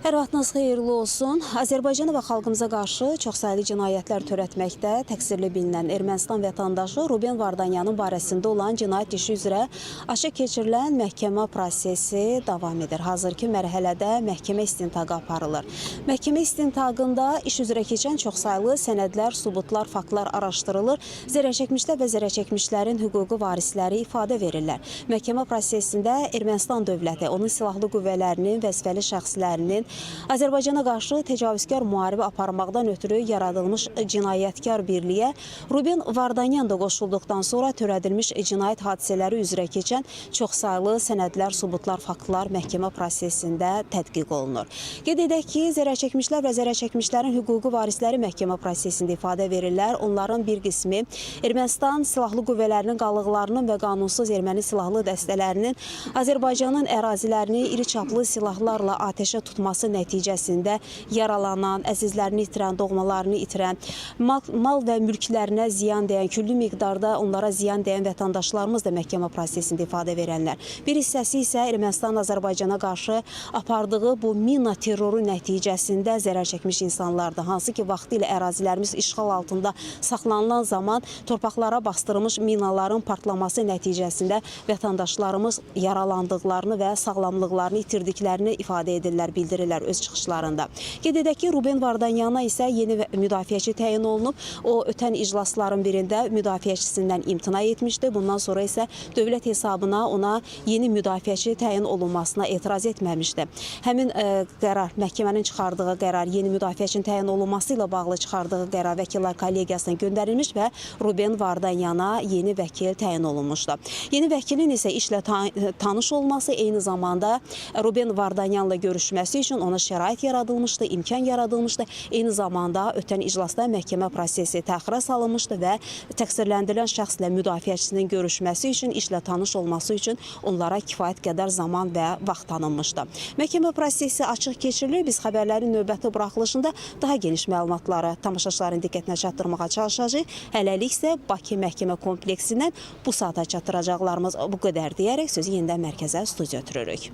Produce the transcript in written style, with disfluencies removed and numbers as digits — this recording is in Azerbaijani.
Hər vaxtınız xeyirli olsun. Azərbaycana və xalqımıza qarşı çoxsaylı cinayətlər törətməkdə təqsirli bilinən Ermənistan vətəndaşı Ruben Vardanyanın barəsində olan cinayət işi üzrə açıq keçirilən məhkəmə prosesi davam edir. Hazırki mərhələdə məhkəmə istintaqı aparılır. Məhkəmə istintaqında iş üzrə keçən çoxsaylı sənədlər, sübutlar, faktlar araşdırılır. Zərərçəkmişlər və zərərçəkmişlərin hüquqi varisləri ifadə verirlər. Məhkəmə prosesində Ermənistan dövləti, onun silahlı qüvvələrinin, vəzifəli şəxslərinin Azərbaycana qarşı təcavüzkar müharibə aparmaqdan ötürü yaradılmış cinayətkar birliyə Ruben Vardanyan da qoşulduqdan sonra törədilmiş cinayət hadisələri üzrə keçən çoxsaylı sənədlər, sübutlar, faktlar məhkəmə prosesində tədqiq olunur. Qeyd edək ki, zərərçəkmişlər və zərərçəkmişlərin hüquqi varisləri məhkəmə prosesində ifadə verirlər. Onların bir qismi Ermənistan silahlı qüvvələrinin qalıqlarının və qanunsuz erməni silahlı dəstələrinin Azərbaycanın ərazilərini iri çaplı silahlarla atəşə tutması nəticəsində yaralanan, əzizlərini itirən, doğmalarını itirən, mal və mülklərinə ziyan dəyən, küllü miqdarda onlara ziyan dəyən vətəndaşlarımız da məhkəmə prosesində ifadə verənlər. Bir hissəsi isə Ermənistan Azərbaycana qarşı apardığı bu mina terroru nəticəsində zərər çəkmiş insanlardır. Hansı ki, vaxtilə ərazilərimiz işğal altında saxlanılan zaman torpaqlara bastırılmış minaların partlaması nəticəsində vətəndaşlarımız yaralandıqlarını və sağlamlıqlarını itirdiklərini ifadə edirlər, bildirirlər öz çıxışlarında. Qeyd edək ki, Ruben Vardanyana isə yeni müdafiəçi təyin olunub. O, ötən iclasların birində müdafiəçisindən imtina etmişdi. Bundan sonra isə dövlət hesabına ona yeni müdafiəçi təyin olunmasına etiraz etməmişdi. Həmin qərar, məhkəmənin çıxardığı qərar, yeni müdafiəçinin təyin olunması ilə bağlı çıxardığı qərar vəkillər kollegiyasına göndərilmiş və Ruben Vardanyana yeni vəkil təyin olunmuşdu. Yeni vəkilin isə işlə tanış olması, eyni zamanda Ruben Vardanyanla görüşməsi üçün ona şərait yaradılmışdı, imkan yaradılmışdı. Eyni zamanda ötən iclasda məhkəmə prosesi təxirə salınmışdı və təqsirləndirilən şəxslə müdafiəçisinin görüşməsi üçün, işlə tanış olması üçün onlara kifayət qədər zaman və vaxt tanınmışdı. Məhkəmə prosesi açıq keçirilir. Biz xəbərlərin növbəti buraxılışında daha geniş məlumatları tamaşaçıların diqqətinə çatdırmağa çalışacağıq. Hələlik isə Bakı məhkəmə kompleksindən bu saata çatdıracaqlarımız bu qədər deyərək sözü yenidən mərkəzə studiya ötürürük.